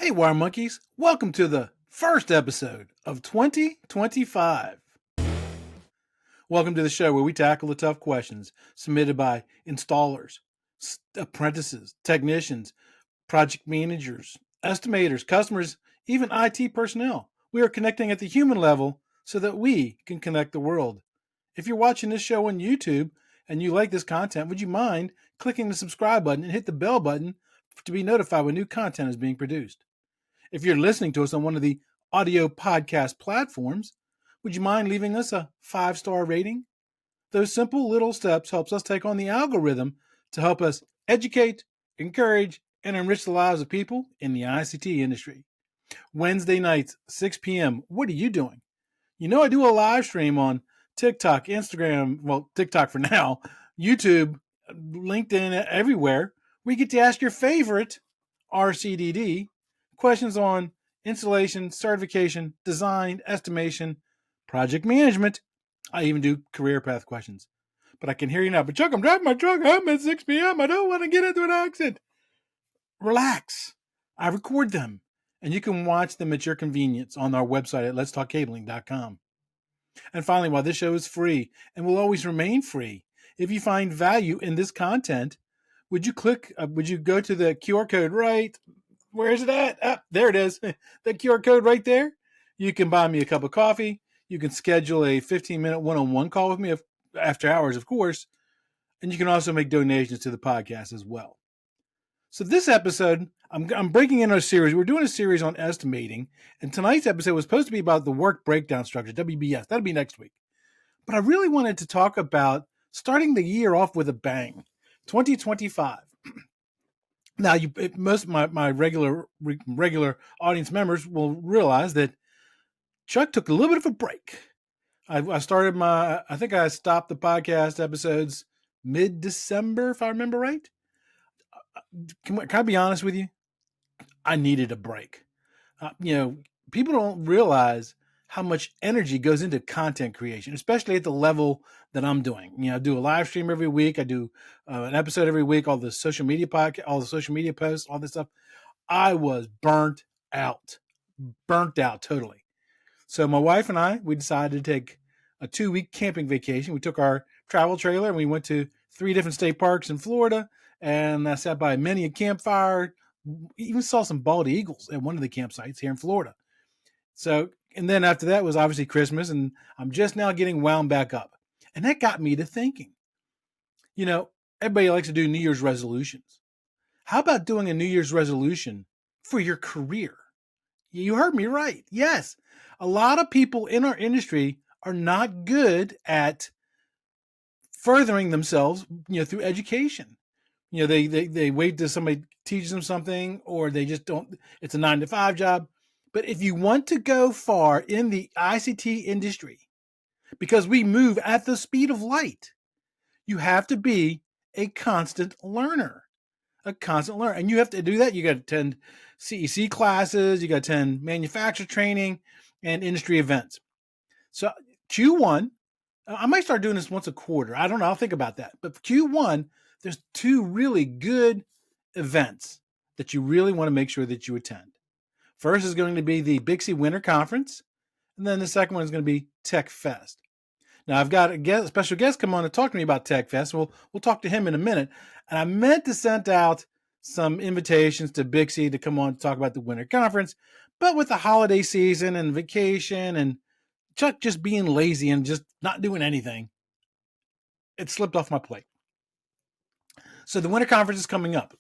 Hey, Wire Monkeys. Welcome to the first episode of 2025. Welcome to the show where we tackle the tough questions submitted by installers, apprentices, technicians, project managers, estimators, customers, even IT personnel. We are connecting at the human level so that we can connect the world. If you're watching this show on YouTube and you like this content, would you mind clicking the subscribe button and hit the bell button to be notified when new content is being produced? If you're listening to us on one of the audio podcast platforms, would you mind leaving us a 5-star rating? Those simple little steps helps us take on the algorithm to help us educate, encourage, and enrich the lives of people in the ICT industry. Wednesday nights, 6 p.m. What are you doing? You know I do a live stream on TikTok, Instagram, well, TikTok for now, YouTube, LinkedIn, everywhere. We get to ask your favorite RCDD questions on installation, certification, design, estimation, project management. I even do career path questions. But I can hear you now. But Chuck, I'm driving my truck home at 6 p.m. I don't want to get into an accident. Relax. I record them. And you can watch them at your convenience on our website at letstalkcabling.com. And finally, while this show is free and will always remain free, if you find value in this content, would you go to the QR code right? Where is it at? There it is. The QR code right there. You can buy me a cup of coffee. You can schedule a 15-minute one-on-one call with me after hours, of course. And you can also make donations to the podcast as well. So this episode, I'm breaking in a series. We're doing a series on estimating. And tonight's episode was supposed to be about the work breakdown structure, WBS. That'll be next week. But I really wanted to talk about starting the year off with a bang. 2025. Now, most of my regular audience members will realize that Chuck took a little bit of a break. I think I stopped the podcast episodes mid-December, if I remember right. Can I be honest with you? I needed a break. People don't realize how much energy goes into content creation, especially at the level that I'm doing. I do a live stream every week. I do an episode every week, all the social media posts, all this stuff. I was burnt out totally. So my wife and I, we decided to take a 2-week camping vacation. We took our travel trailer and we went to 3 different state parks in Florida, and I sat by many a campfire. Even saw some bald eagles at one of the campsites here in Florida. So, and then after that was obviously Christmas, and I'm just now getting wound back up. And that got me to thinking, everybody likes to do New Year's resolutions. How about doing a New Year's resolution for your career? You heard me right. Yes. A lot of people in our industry are not good at furthering themselves, through education. They wait till somebody teaches them something, or they just don't. It's a 9-to-5 job. But if you want to go far in the ICT industry, because we move at the speed of light, you have to be a constant learner. And you have to do that. You got to attend CEC classes. You got to attend manufacturer training and industry events. So Q1, I might start doing this once a quarter. I don't know. I'll think about that. But Q1, there's 2 really good events that you really want to make sure that you attend. First is going to be the BICSI Winter Conference, and then the second one is going to be TechFest. Now, I've got a special guest come on to talk to me about TechFest. We'll talk to him in a minute. And I meant to send out some invitations to BICSI to come on to talk about the Winter Conference, but with the holiday season and vacation and Chuck just being lazy and just not doing anything, it slipped off my plate. So the Winter Conference is coming up.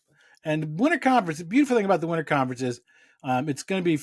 And the Winter Conference, the beautiful thing about the Winter Conference is it's going to be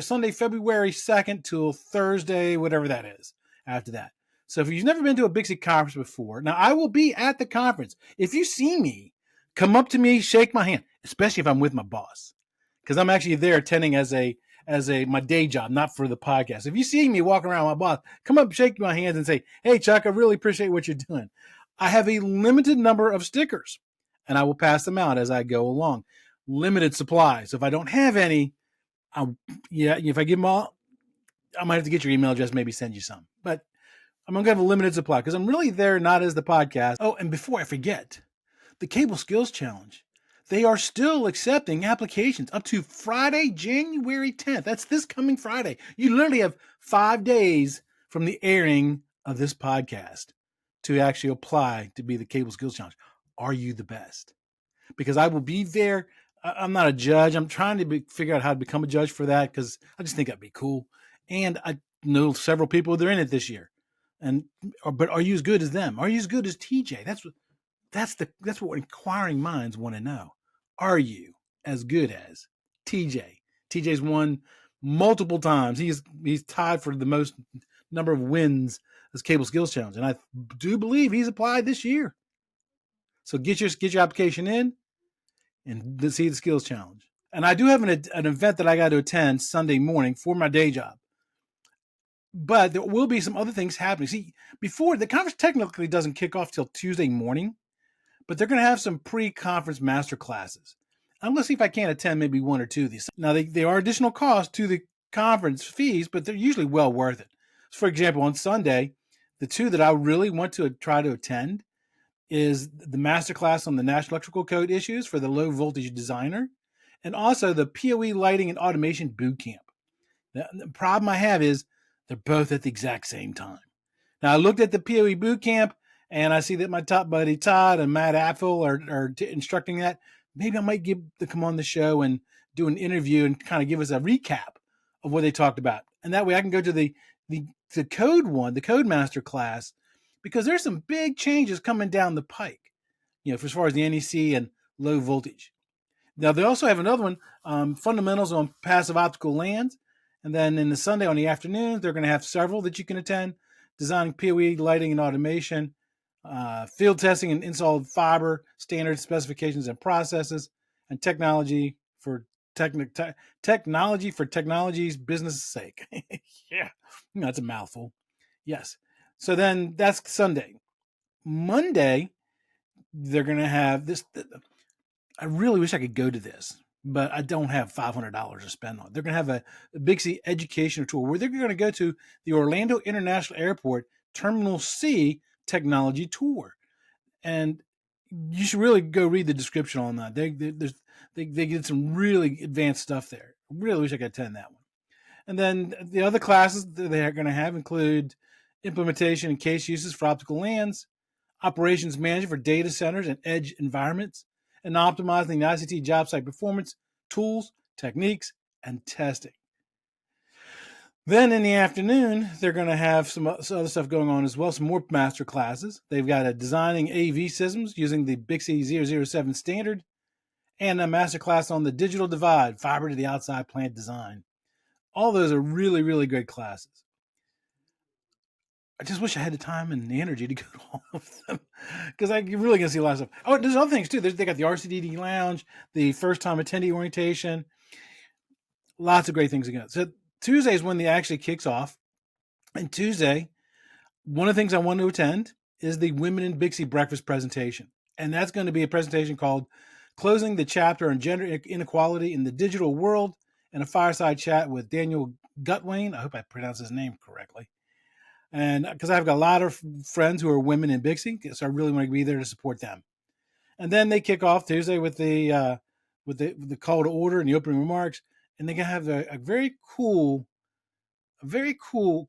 Sunday, February 2nd till Thursday, whatever that is after that. So if you've never been to a BICSI conference before, now I will be at the conference. If you see me, come up to me, shake my hand, especially if I'm with my boss, because I'm actually there attending as my day job, not for the podcast. If you see me walking around with my boss, come up, shake my hands and say, "Hey, Chuck, I really appreciate what you're doing." I have a limited number of stickers, and I will pass them out as I go along. Limited supply. So if I don't have any, if I give them all, I might have to get your email address, maybe send you some. But I'm going to have a limited supply because I'm really there not as the podcast. Oh, and before I forget, the Cable Skills Challenge. they are still accepting applications up to Friday, January 10th. That's this coming Friday. You literally have 5 days from the airing of this podcast to actually apply to be the Cable Skills Challenge. Are you the best? Because I will be there. I'm not a judge. I'm trying to figure out how to become a judge for that because I just think that'd be cool. And I know several people that are in it this year. But are you as good as them? Are you as good as TJ? That's what inquiring minds want to know. Are you as good as TJ? TJ's won multiple times. He's tied for the most number of wins as Cable Skills Challenge, and I do believe he's applied this year. So get your application in and see the Skills Challenge. And I do have an event that I got to attend Sunday morning for my day job. But there will be some other things happening. See, before the conference technically doesn't kick off till Tuesday morning, but they're going to have some pre-conference master classes. I'm going to see if I can't attend maybe one or two of these. Now, they are additional costs to the conference fees, but they're usually well worth it. So for example, on Sunday, the two that I really want to try to attend is the master class on the National Electrical Code issues for the low voltage designer, and also the PoE lighting and automation boot camp. The problem I have is they're both at the exact same time. Now, I looked at the PoE boot camp, and I see that my top buddy Todd and Matt Apfel are instructing that. Maybe I might come on the show and do an interview and kind of give us a recap of what they talked about. And that way I can go to the code one, the code master class, because there's some big changes coming down the pike, as far as the NEC and low voltage. Now, they also have another one, fundamentals on passive optical LANs. And then in the Sunday on the afternoons, they're going to have several that you can attend: designing PoE lighting and automation, field testing and installed fiber standards, specifications, and processes, and technology for technology's business sake. Yeah, that's a mouthful. Yes. So then that's Sunday. Monday, they're going to have this. I really wish I could go to this, but I don't have $500 to spend on it. They're going to have a BICSI educational tour where they're going to go to the Orlando International Airport Terminal C technology tour. And you should really go read the description on that. They get some really advanced stuff there. I really wish I could attend that one. And then the other classes that they're going to have include implementation and case uses for optical LANs, operations management for data centers and edge environments, and optimizing the ICT job site performance, tools, techniques, and testing. Then in the afternoon, they're going to have some other stuff going on as well, some more master classes. They've got a designing AV systems using the BICSI 007 standard, and a master class on the digital divide, fiber to the outside plant design. All those are really, really good classes. I just wish I had the time and the energy to go to all of them, because I'm really going to see a lot of stuff. Oh, there's other things too. They got the RCDD lounge, the first time attendee orientation, lots of great things again. So Tuesday is when the actually kicks off. And Tuesday, one of the things I want to attend is the Women in BICSI breakfast presentation. And that's going to be a presentation called Closing the Chapter on Gender Inequality in the Digital World, and a fireside chat with Daniel Gutwain. I hope I pronounced his name correctly. And because I've got a lot of friends who are women in BICSI, so I really want to be there to support them. And then they kick off Tuesday with the call to order and the opening remarks, and they're gonna have a very cool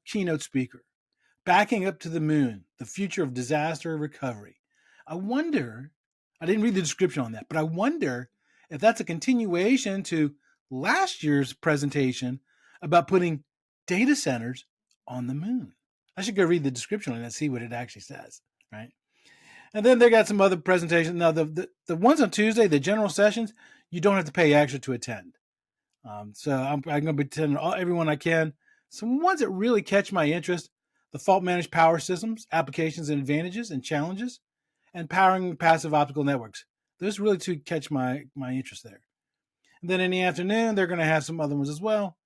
keynote speaker, backing up to the moon: the future of disaster recovery. I didn't read the description on that, but I wonder if that's a continuation to last year's presentation about putting data centers on the moon. I should go read the description on that and see what it actually says, right? And then they got some other presentations. Now, the ones on Tuesday, the general sessions, you don't have to pay extra to attend. So I'm going to be attending everyone I can. Some ones that really catch my interest: the fault managed power systems, applications and advantages and challenges, and powering passive optical networks. Those really two catch my interest there. And then in the afternoon, they're going to have some other ones as well.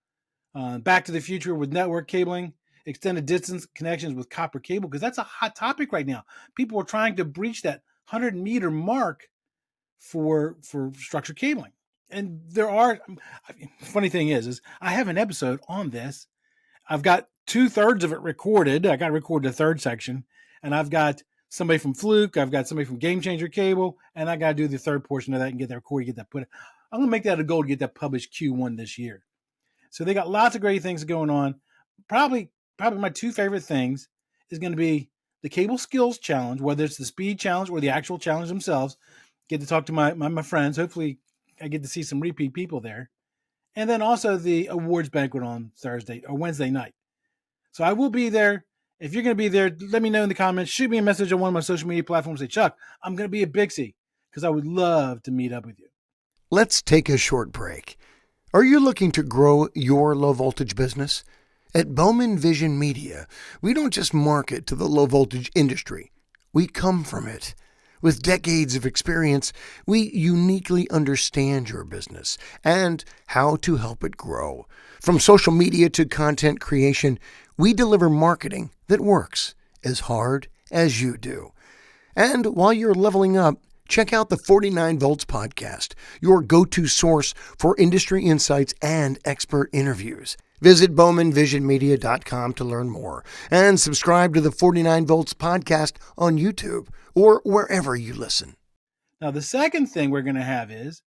Back to the future with network cabling, extended distance connections with copper cable, because that's a hot topic right now. People are trying to breach that 100-meter mark for structured cabling. And funny thing is I have an episode on this. I've got 2/3 of it recorded. I got to record the third section, and I've got somebody from Fluke. I've got somebody from Game Changer Cable, and I got to do the third portion of that and get that recorded, get that put. I'm going to make that a goal to get that published Q1 this year. So they got lots of great things going on. Probably my two favorite things is going to be the Cable Skills Challenge, whether it's the speed challenge or the actual challenge themselves. Get to talk to my friends. Hopefully I get to see some repeat people there. And then also the awards banquet on Thursday or Wednesday night. So I will be there. If you're going to be there, let me know in the comments. Shoot me a message on one of my social media platforms. Say, Chuck, I'm going to be at BICSI because I would love to meet up with you. Let's take a short break. Are you looking to grow your low-voltage business? At Bowman Vision Media, we don't just market to the low-voltage industry. We come from it. With decades of experience, we uniquely understand your business and how to help it grow. From social media to content creation, we deliver marketing that works as hard as you do. And while you're leveling up, check out the 49 Volts podcast, your go-to source for industry insights and expert interviews. Visit BowmanVisionMedia.com to learn more and subscribe to the 49 Volts podcast on YouTube or wherever you listen. Now, the second thing we're going to have is,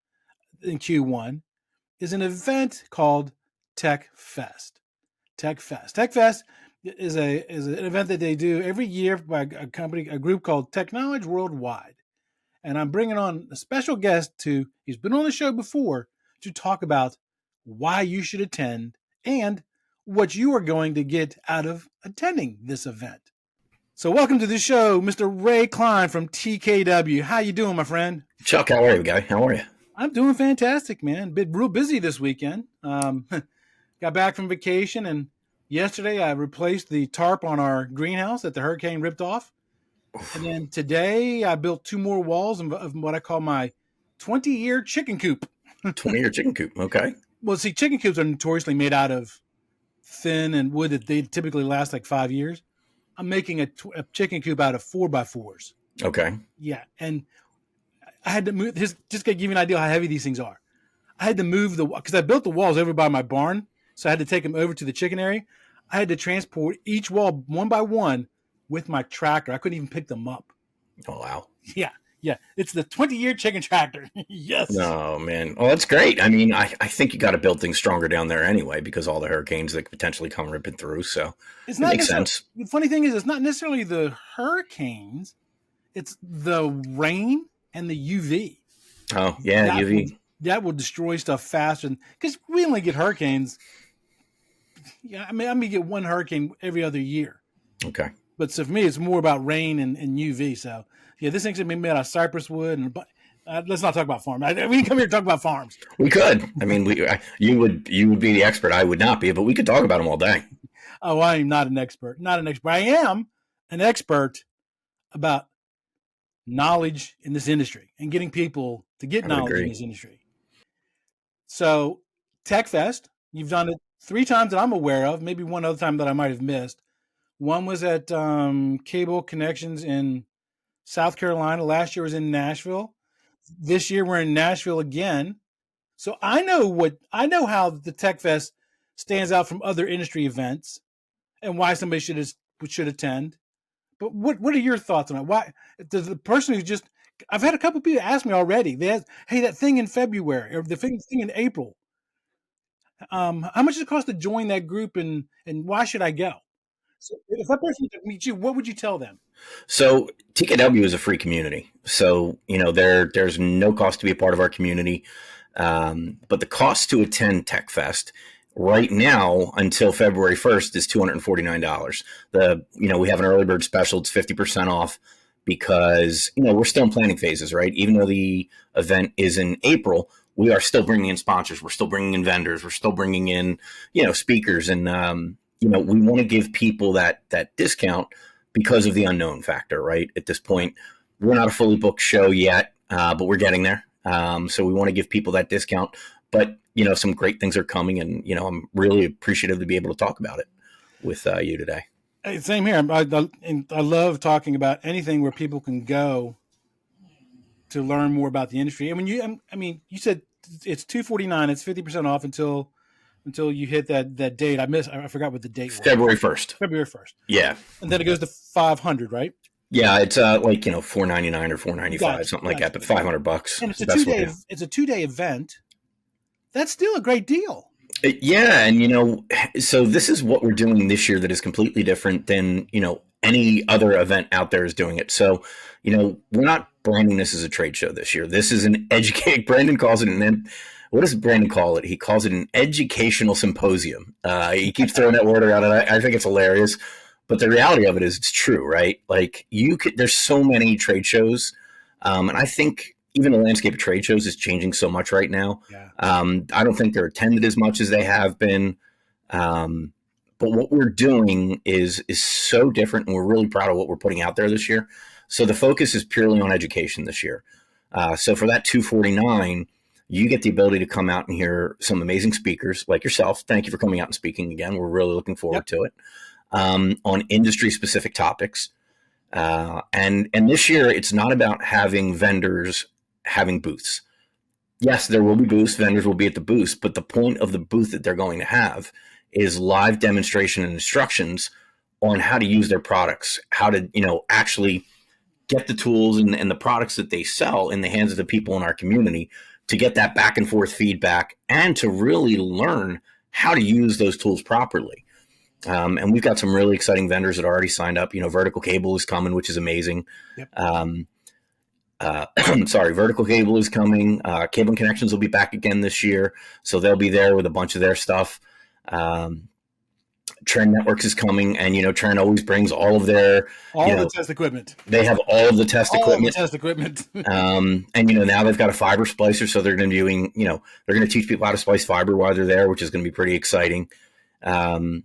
in Q1, is an event called TechFest. TechFest is an event that they do every year by a group called Teknowlege WorldWide. And I'm bringing on a special guest he's been on the show before to talk about why you should attend and what you are going to get out of attending this event. So welcome to the show, Mr. Ray Cline from TKW. How you doing, my friend? Chuck, how are you, guy? How are you? I'm doing fantastic, man. Been real busy this weekend. Got back from vacation, and yesterday I replaced the tarp on our greenhouse that the hurricane ripped off. And then today I built 2 more walls of what I call my 20-year chicken coop. 20-year chicken coop. Okay. Well, see, chicken coops are notoriously made out of thin and wood that they typically last like 5 years. I'm making a chicken coop out of 4x4s. Okay. Yeah. And I had to move just to give you an idea how heavy these things are. I had to move because I built the walls over by my barn. So I had to take them over to the chicken area. I had to transport each wall one by one with my tractor. I couldn't even pick them up. Oh, wow. Yeah. It's the 20-year chicken tractor. Yes. Oh, man. Oh, that's great. I mean, I think you got to build things stronger down there anyway because all the hurricanes that could potentially come ripping through. So it makes sense. The funny thing is, it's not necessarily the hurricanes. It's the rain and the UV. Oh, yeah, UV. That will destroy stuff faster. Because we only get hurricanes. Yeah, I mean, I may get one hurricane every other year. Okay. But so for me, it's more about rain and UV. So, yeah, this thing's going to be made out of cypress wood. And let's not talk about farms. We can come here and talk about farms. We could. I mean, you would be the expert. I would not be, but we could talk about them all day. Oh, I am not an expert. I am an expert about knowledge in this industry and getting people to get knowledge in this industry. So, TechFest, you've done it 3 times that I'm aware of, maybe one other time that I might have missed. One was at Cable Connections in South Carolina. Last year was in Nashville. This year we're in Nashville again. So I know how the TechFest stands out from other industry events and why somebody should attend. But what are your thoughts on it? Why does the person who's just I've had a couple of people ask me already. They ask, hey, that thing in February or the thing in April. How much does it cost to join that group and why should I go? So if that person could meet you, what would you tell them? So TKW is a free community. So, there's no cost to be a part of our community. But the cost to attend TechFest right now until February 1st is $249. We have an early bird special. It's 50% off because, we're still in planning phases, right? Even though the event is in April, we are still bringing in sponsors. We're still bringing in vendors. We're still bringing in, speakers. And, we want to give people that discount because of the unknown factor, right? At this point, we're not a fully booked show yet, but we're getting there. So we want to give people that discount. But, some great things are coming. And, I'm really appreciative to be able to talk about it with you today. Hey, same here. I love talking about anything where people can go to learn more about the industry. And you said it's $249. It's 50% off until you hit that date. I forgot what the date was. February 1st. February 1st. Yeah. And then it goes to $500, right? Yeah, it's like $4.99 or $4.95, Gotcha, something like that, gotcha. but $500 And is the best way. it's a 2-day event. That's still a great deal. Yeah, and so this is what we're doing this year that is completely different than any other event out there is doing it. So we're not branding this as a trade show this year. This is an educate. Brandon calls it what does Brandon call it? He calls it an educational symposium. He keeps throwing that word around, and I think it's hilarious. But the reality of it is, it's true, right? Like there's so many trade shows, and I think even the landscape of trade shows is changing so much right now. Yeah. I don't think they're attended as much as they have been. But what we're doing is so different, and we're really proud of what we're putting out there this year. So the focus is purely on education this year. So for that $249, you get the ability to come out and hear some amazing speakers like yourself. Thank you for coming out and speaking again. We're really looking forward to it, on industry-specific topics. And this year, it's not about having vendors having booths. Yes, there will be booths. Vendors will be at the booths, but the point of the booth that they're going to have is live demonstration and instructions on how to use their products, how to actually get the tools and the products that they sell in the hands of the people in our community, to get that back and forth feedback and to really learn how to use those tools properly. And we've got some really exciting vendors that are already signed up. Vertical Cable is coming, which is amazing. Yep. Vertical Cable is coming. Cable and Connections will be back again this year, so they'll be there with a bunch of their stuff. Trend Networks is coming, and Trend always brings all of their the test equipment. They have all of the test equipment. And now they've got a fiber splicer, so they're going to be doing they're going to teach people how to splice fiber while they're there, which is going to be pretty exciting. For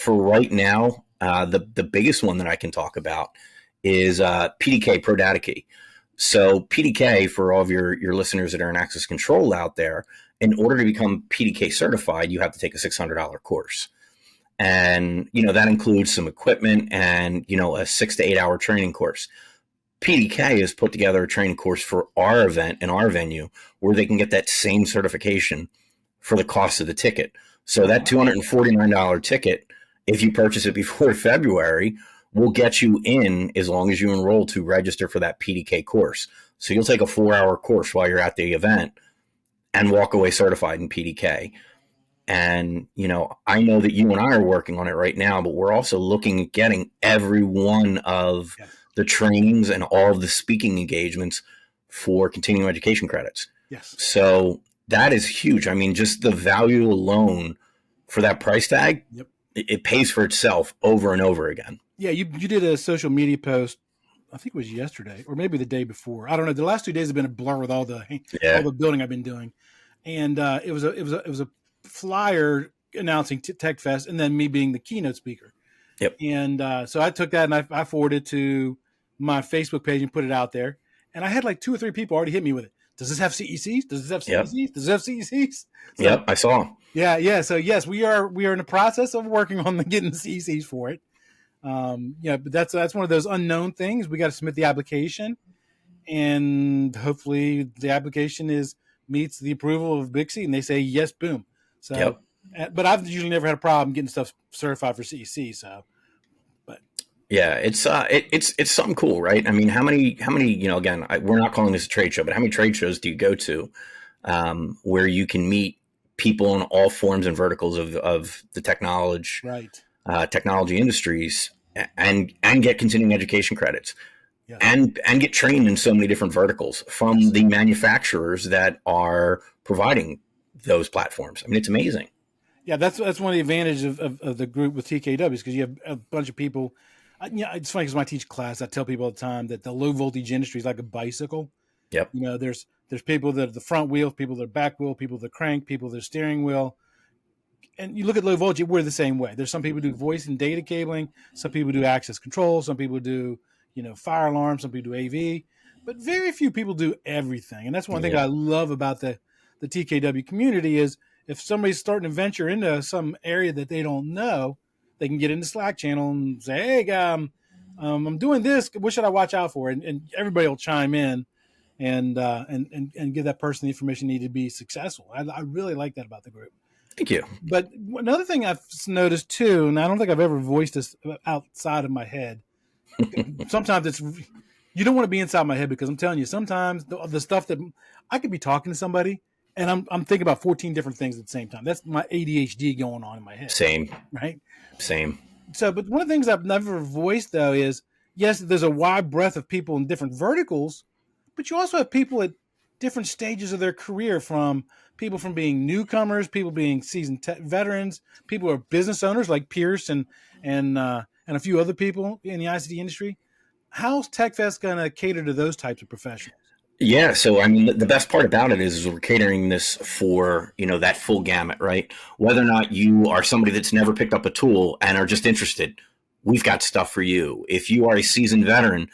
right now, the biggest one that I can talk about is PDK, Pro Data Key. So PDK, for all of your listeners that are in access control out there, in order to become PDK certified, you have to take a $600 course. And, that includes some equipment and, a 6 to 8 hour training course. PDK has put together a training course for our event and our venue where they can get that same certification for the cost of the ticket. So that $249 ticket, if you purchase it before February, will get you in as long as you enroll to register for that PDK course. So you'll take a 4-hour course while you're at the event and walk away certified in PDK. And, I know that you and I are working on it right now, but we're also looking at getting every one of the trainings and all of the speaking engagements for continuing education credits. Yes. So that is huge. I mean, just the value alone for that price tag, it pays for itself over and over again. Yeah, you did a social media post, I think it was yesterday or maybe the day before. I don't know. The last 2 days have been a blur with all the building I've been doing, and it was a flyer announcing TechFest, and then me being the keynote speaker. Yep. And so I took that and I forwarded it to my Facebook page and put it out there, and I had like 2 or 3 people already hit me with it. Does this have CECs? Does this have CECs? Yep. Does it have CECs? So, yep, I saw. Yeah. So yes, we are in the process of working on getting CECs for it. But that's one of those unknown things. We got to submit the application, and hopefully the application meets the approval of BICSI, and they say yes, boom. So, but I've usually never had a problem getting stuff certified for CEC. So, but yeah, it's something cool, right? I mean, how many again, we're not calling this a trade show, but how many trade shows do you go to where you can meet people in all forms and verticals of the technology, technology industries, and get continuing education credits, and get trained in so many different verticals from the manufacturers that are providing those platforms. I mean, it's amazing. Yeah, that's one of the advantages of the group with TKWs, because you have a bunch of people. It's funny because when I teach class, I tell people all the time that the low voltage industry is like a bicycle. Yep. There's people that are the front wheel, people that are back wheel, people that are crank, people that are steering wheel. And you look at low voltage, we're the same way. There's some people who do voice and data cabling, some people do access control, some people do, fire alarm, some people do AV, but very few people do everything. And that's one thing I love about the TKW community is if somebody's starting to venture into some area that they don't know, they can get in the Slack channel and say, hey, I'm doing this. What should I watch out for? And everybody will chime in and give that person the information needed to be successful. I really like that about the group. Thank you. But another thing I've noticed too, and I don't think I've ever voiced this outside of my head, sometimes you don't want to be inside my head, because I'm telling you, sometimes the stuff that I could be talking to somebody and I'm thinking about 14 different things at the same time. That's my ADHD going on in my head. Same. Right. Same. So, but one of the things I've never voiced, though, is yes, there's a wide breadth of people in different verticals, but you also have people at different stages of their career, from people from being newcomers, people being seasoned veterans, people who are business owners like Pierce and a few other people in the ICT industry. How's TechFest going to cater to those types of professionals? Yeah, so I mean, the best part about it is we're catering this for, that full gamut, right? Whether or not you are somebody that's never picked up a tool and are just interested, we've got stuff for you. If you are a seasoned veteran,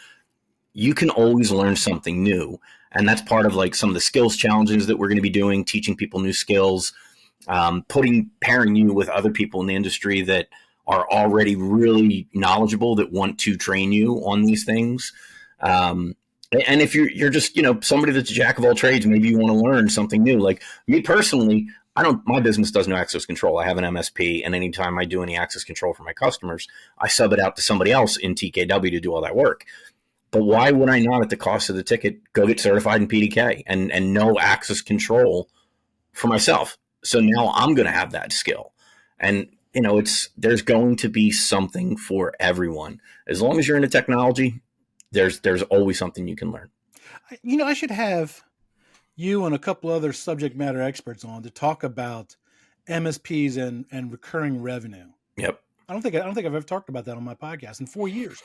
you can always learn something new. And that's part of like some of the skills challenges that we're going to be doing, teaching people new skills, pairing you with other people in the industry that are already really knowledgeable, that want to train you on these things. And if you're just, somebody that's a jack of all trades, maybe you want to learn something new. Like me personally, my business does no access control. I have an MSP, and anytime I do any access control for my customers, I sub it out to somebody else in TKW to do all that work. But why would I not, at the cost of the ticket, go get certified in PDK and know access control for myself? So now I'm going to have that skill. And, there's going to be something for everyone. As long as you're into technology, there's always something you can learn. I should have you and a couple other subject matter experts on to talk about MSPs and recurring revenue. Yep. I don't think I've ever talked about that on my podcast in 4 years,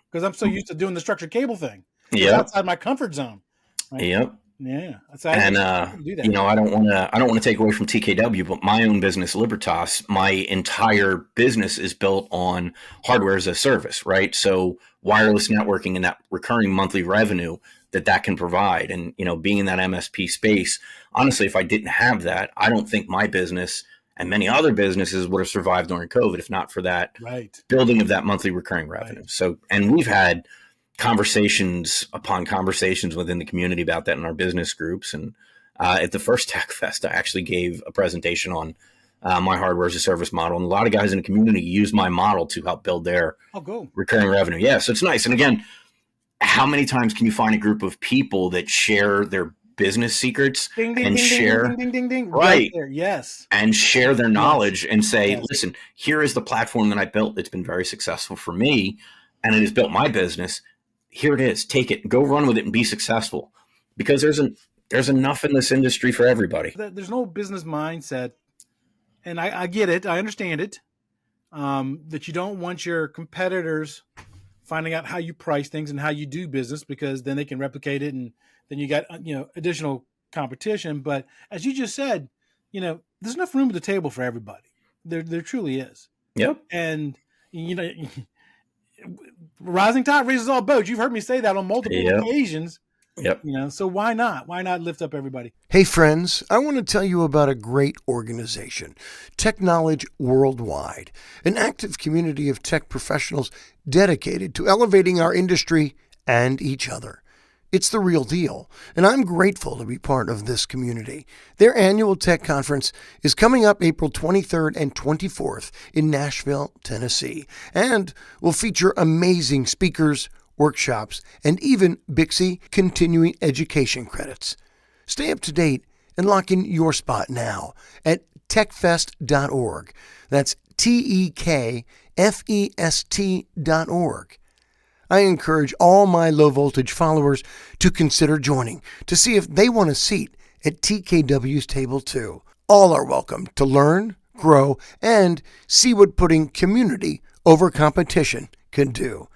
because I'm so used to doing the structured cable thing. It's outside my comfort zone. Right? Yep. Yeah. And do that. I don't want to take away from TKW, but my own business, Libertas, my entire business is built on hardware as a service, right? So wireless networking and that recurring monthly revenue that can provide. And, being in that MSP space, honestly, if I didn't have that, I don't think my business and many other businesses would have survived during COVID, if not for that building of that monthly recurring revenue. Right. So, and we've had conversations upon conversations within the community about that in our business groups. And at the first TechFest, I actually gave a presentation on my hardware as a service model. And a lot of guys in the community use my model to help build their recurring revenue. Yeah, so it's nice. And again, how many times can you find a group of people that share their business secrets and share right there, yes, and share their knowledge and say, listen, here is the platform that I built that's been very successful for me, and it has built my business. Here it is. Take it, go run with it, and be successful. Because there's enough in this industry for everybody. There's no business mindset, and I get it. I understand it. That you don't want your competitors finding out how you price things and how you do business, because then they can replicate it, and then you got additional competition. But as you just said, there's enough room at the table for everybody. There truly is. Yep. And rising tide raises all boats. You've heard me say that on multiple occasions. Yep. So why not? Why not lift up everybody? Hey friends, I want to tell you about a great organization, Teknowlege WorldWide, an active community of tech professionals dedicated to elevating our industry and each other. It's the real deal, and I'm grateful to be part of this community. Their annual tech conference is coming up April 23rd and 24th in Nashville, Tennessee, and will feature amazing speakers, workshops, and even BICSI continuing education credits. Stay up to date and lock in your spot now at tekfest.org. That's TEKFEST.org. I encourage all my low-voltage followers to consider joining to see if they want a seat at TKW's table too. All are welcome to learn, grow, and see what putting community over competition can do.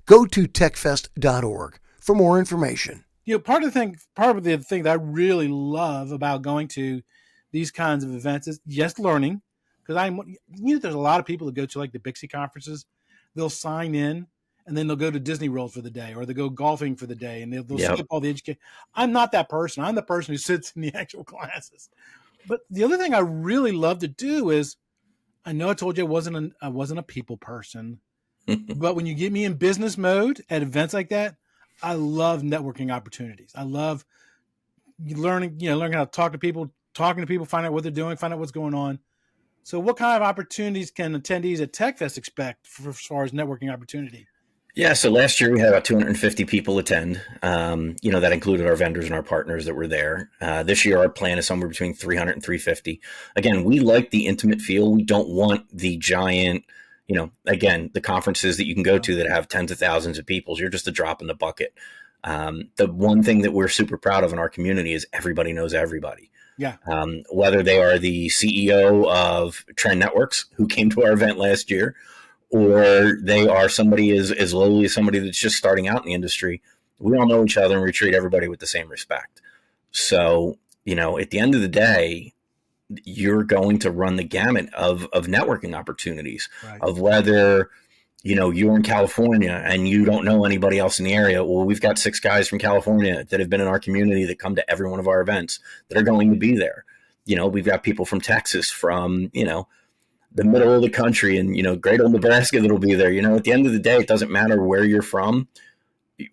Go to tekfest.org for more information. Part of the thing that I really love about going to these kinds of events is learning, because there's a lot of people that go to like the BICSI conferences. They'll sign in and then they'll go to Disney World for the day, or they'll go golfing for the day, and they'll skip all the education. I'm not that person. I'm the person who sits in the actual classes. But the other thing I really love to do is, I know I told you I wasn't a people person, but when you get me in business mode at events like that, I love networking opportunities. I love learning how to talk to people, find out what they're doing, find out what's going on. So what kind of opportunities can attendees at TechFest expect as far as networking opportunity? Yeah, so last year we had about 250 people attend. That included our vendors and our partners that were there. This year our plan is somewhere between 300 and 350. Again, we like the intimate feel. We don't want the giant, again, the conferences that you can go to that have tens of thousands of people. You're just a drop in the bucket. The one thing that we're super proud of in our community is everybody knows everybody. Yeah. Whether they are the CEO of Trend Networks who came to our event last year, or they are somebody as lowly as somebody that's just starting out in the industry, we all know each other and we treat everybody with the same respect. So, at the end of the day, you're going to run the gamut of networking opportunities, Right. of whether, you're in California and you don't know anybody else in the area. Well, we've got 6 guys from California that have been in our community that come to every one of our events that are going to be there. We've got people from Texas, from, the middle of the country, and great old Nebraska that'll be there. At the end of the day, it doesn't matter where you're from.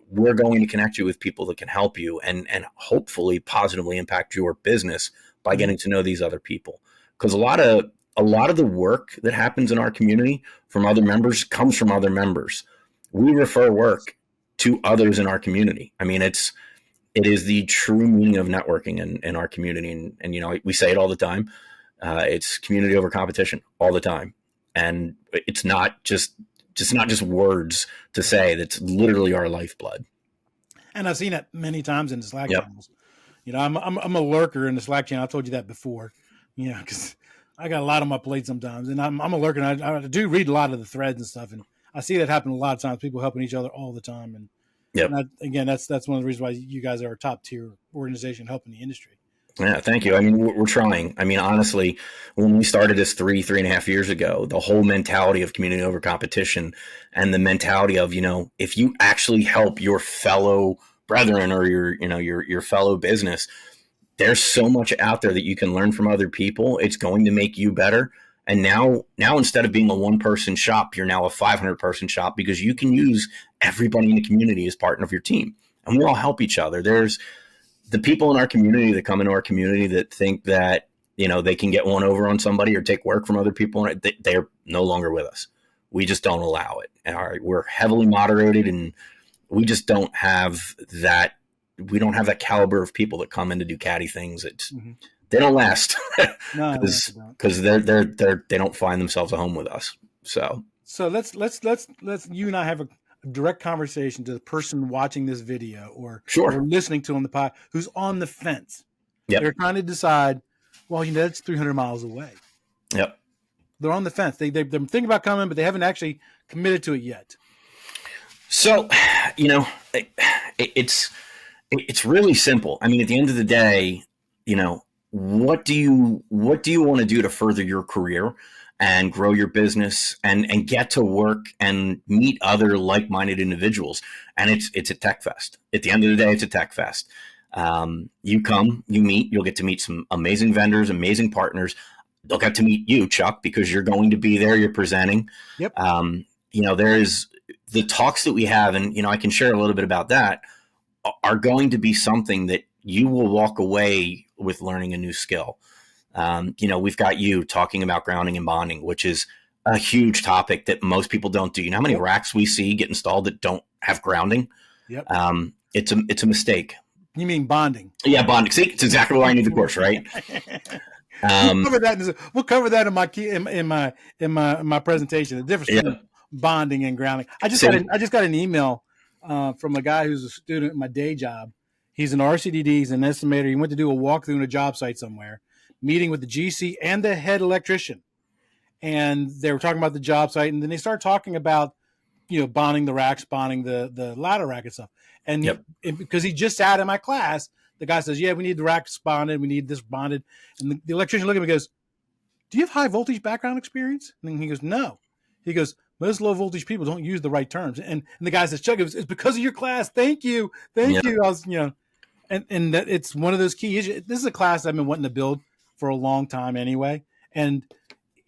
We're going to connect you with people that can help you and hopefully positively impact your business by getting to know these other people. Because a lot of the work that happens in our community from other members comes from other members. We refer work to others in our community. I mean, it is the true meaning of networking in our community, and we say it all the time. It's community over competition all the time. And it's not just words to say. That's literally our lifeblood. And I've seen it many times in the Slack Yep. channels. I'm a lurker in the Slack channel. I told you that before, because I got a lot on my plate sometimes, and I'm a lurker. And I do read a lot of the threads and stuff, and I see that happen a lot of times. People helping each other all the time, and Yep. again, that's one of the reasons why you guys are a top tier organization helping the industry. Yeah, thank you. I mean, we're trying. I mean, honestly, when we started this 3.5 years ago, the whole mentality of community over competition and the mentality of, if you actually help your fellow brethren or your fellow business, there's so much out there that you can learn from other people. It's going to make you better. And now instead of being a 1-person shop, you're now a 500-person shop, because you can use everybody in the community as part of your team, and we all help each other. There's the people in our community that come into our community that think that, they can get one over on somebody or take work from other people. They're no longer with us. We just don't allow it. We're heavily moderated, and we just don't have that. We don't have that caliber of people that come in to do catty things. They don't last because they don't find themselves a home with us. So let's you and I have a direct conversation to the person watching this video or listening to on the pod who's on the fence. Yep. They're trying to decide, well, that's 300 miles away. Yep. They're on the fence. They're thinking about coming, but they haven't actually committed to it yet. So, it's really simple. I mean, at the end of the day, what do you want to do to further your career and grow your business and get to work and meet other like-minded individuals? And it's a TechFest. At the end of the day, it's a TechFest. You come, you meet, you'll get to meet some amazing vendors, amazing partners. They'll get to meet you, Chuck, because you're going to be there, you're presenting. Yep. There's the talks that we have, and, I can share a little bit about that, are going to be something that you will walk away with learning a new skill. We've got you talking about grounding and bonding, which is a huge topic that most people don't do. You know how many racks we see get installed that don't have grounding? Yep. It's a mistake. You mean bonding? Yeah, bonding. See, it's exactly why I need the course, right? We'll cover that in my presentation. The difference between bonding and grounding. I just got an email from a guy who's a student at my day job. He's an RCDD, he's an estimator. He went to do a walkthrough in a job site somewhere, meeting with the GC and the head electrician. And they were talking about the job site, and then they started talking about, bonding the racks, bonding the ladder rack and stuff. And because he just sat in my class, the guy says, yeah, we need the racks bonded, we need this bonded. And the electrician looked at me and goes, do you have high voltage background experience? And he goes, no. He goes, most low voltage people don't use the right terms. And the guy says, Chuck, it's because of your class. Thank you. I was, and that it's one of those key issues. This is a class I've been wanting to build for a long time anyway. And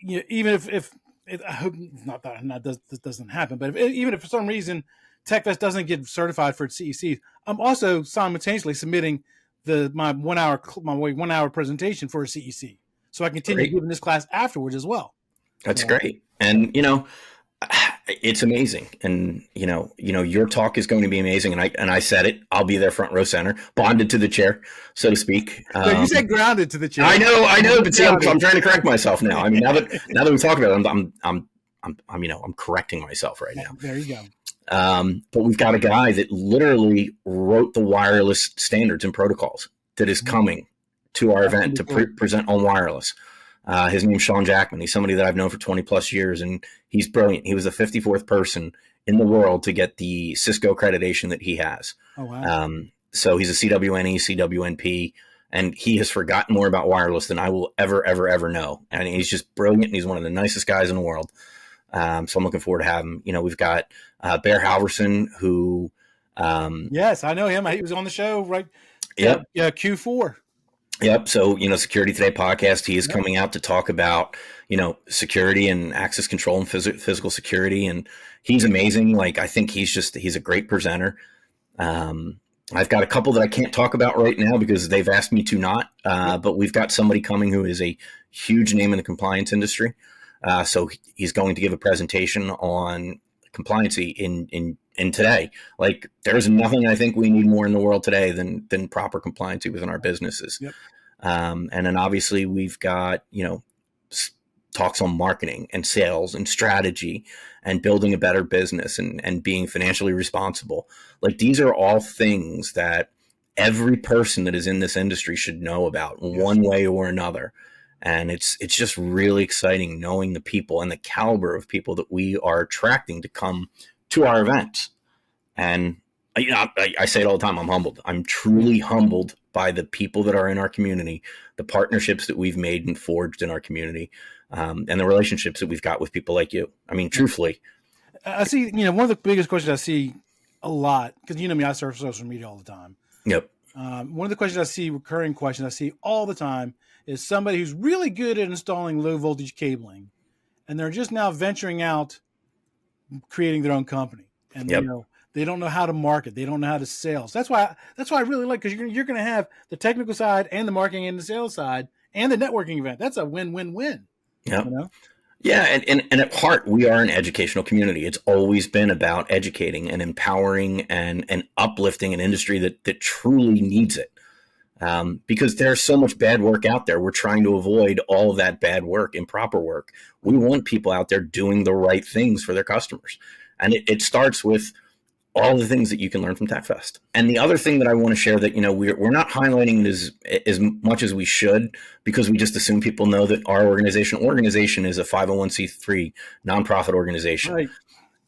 even if I hope this doesn't happen, but even if for some reason TechFest doesn't get certified for its CECs, I'm also simultaneously submitting my 1 hour presentation for a CEC, so I continue giving this class afterwards as well. That's great. And It's amazing. And, your talk is going to be amazing. And I said it, I'll be there front row center, bonded to the chair, so to speak. No, you said grounded to the chair. I know, but see, I'm trying to correct myself now. I mean, now that we talk about it, I'm correcting myself right now. There you go. But we've got a guy that literally wrote the wireless standards and protocols that is coming to our event to present on wireless. His name's Sean Jackman. He's somebody that I've known for 20 plus years, and he's brilliant. He was the 54th person in the world to get the Cisco accreditation that he has. Oh, wow. So he's a CWNE, CWNP, and he has forgotten more about wireless than I will ever know. And he's just brilliant, and he's one of the nicest guys in the world. So I'm looking forward to having him. We've got Bear Halverson, who... yes, I know him. He was on the show, right? Yep. Yeah, Q4. Yep. So, Security Today podcast, he is coming out to talk about, security and access control and physical security. And he's amazing. Like, I think he's a great presenter. I've got a couple that I can't talk about right now because they've asked me to not, but we've got somebody coming who is a huge name in the compliance industry. So he's going to give a presentation on compliancy in today. Like, there's nothing I think we need more in the world today than proper compliancy within our businesses. Yep. And then obviously we've got, talks on marketing and sales and strategy and building a better business and being financially responsible. Like, these are all things that every person that is in this industry should know about one way or another. And it's just really exciting knowing the people and the caliber of people that we are attracting to come to our events. And I say it all the time, I'm humbled. I'm truly humbled by the people that are in our community, the partnerships that we've made and forged in our community, and the relationships that we've got with people like you. I mean, truthfully. I see, one of the biggest questions I see a lot, because me, I surf social media all the time. Yep. One of the questions I see, recurring questions I see all the time, is somebody who's really good at installing low voltage cabling, and they're just now venturing out, creating their own company. And, they don't know how to market. They don't know how to sales. That's why I really like, because you're going to have the technical side and the marketing and the sales side and the networking event. That's a win-win-win. Yeah. Yeah. And at heart, we are an educational community. It's always been about educating and empowering and uplifting an industry that truly needs it. Because there's so much bad work out there. We're trying to avoid all of that bad work, improper work. We want people out there doing the right things for their customers. And it starts with all the things that you can learn from TechFest. And the other thing that I want to share that, we're not highlighting it as much as we should, because we just assume people know that our organization is a 501c3 nonprofit organization. Right.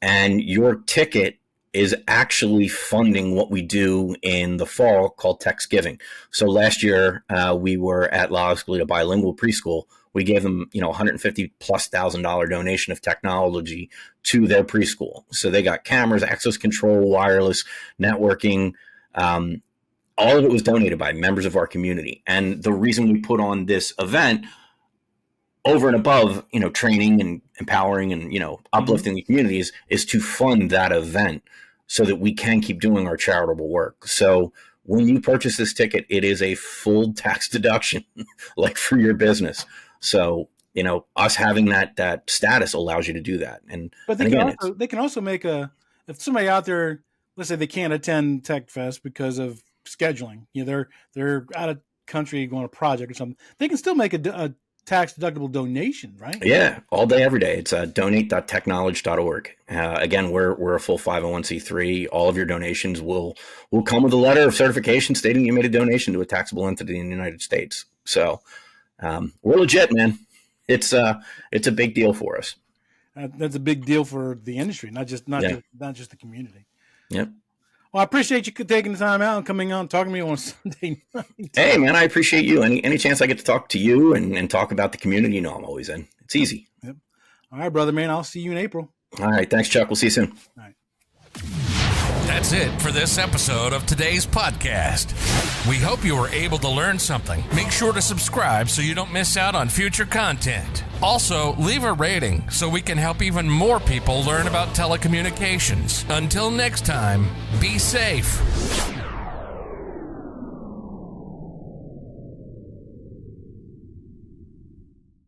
And your ticket is actually funding what we do in the fall called Techsgiving. So last year we were at La Escuela Bilingual Preschool. We gave them, $150,000+ donation of technology to their preschool. So they got cameras, access control, wireless, networking. All of it was donated by members of our community. And the reason we put on this event, over and above, training and empowering and, uplifting the communities, is to fund that event so that we can keep doing our charitable work. So when you purchase this ticket, it is a full tax deduction, like for your business. So, us having that status allows you to do that. But they can also make if somebody out there, let's say they can't attend TechFest because of scheduling, they're out of country going on a project or something, they can still make a tax deductible donation, right? Yeah, all day, every day. It's donate.teknowlege.org. Again, we're a full 501c3. All of your donations will come with a letter of certification stating you made a donation to a taxable entity in the United States. So we're legit, man. It's a big deal for us. That's a big deal for the industry, not just the community. Yep. Well, I appreciate you taking the time out and coming on and talking to me on a Sunday night. Hey, man, I appreciate you. Any chance I get to talk to you and talk about the community, I'm always in. It's easy. Yep. All right, brother, man. I'll see you in April. All right. Thanks, Chuck. We'll see you soon. All right. That's it for this episode of today's podcast. We hope you were able to learn something. Make sure to subscribe so you don't miss out on future content. Also, leave a rating so we can help even more people learn about telecommunications. Until next time, be safe.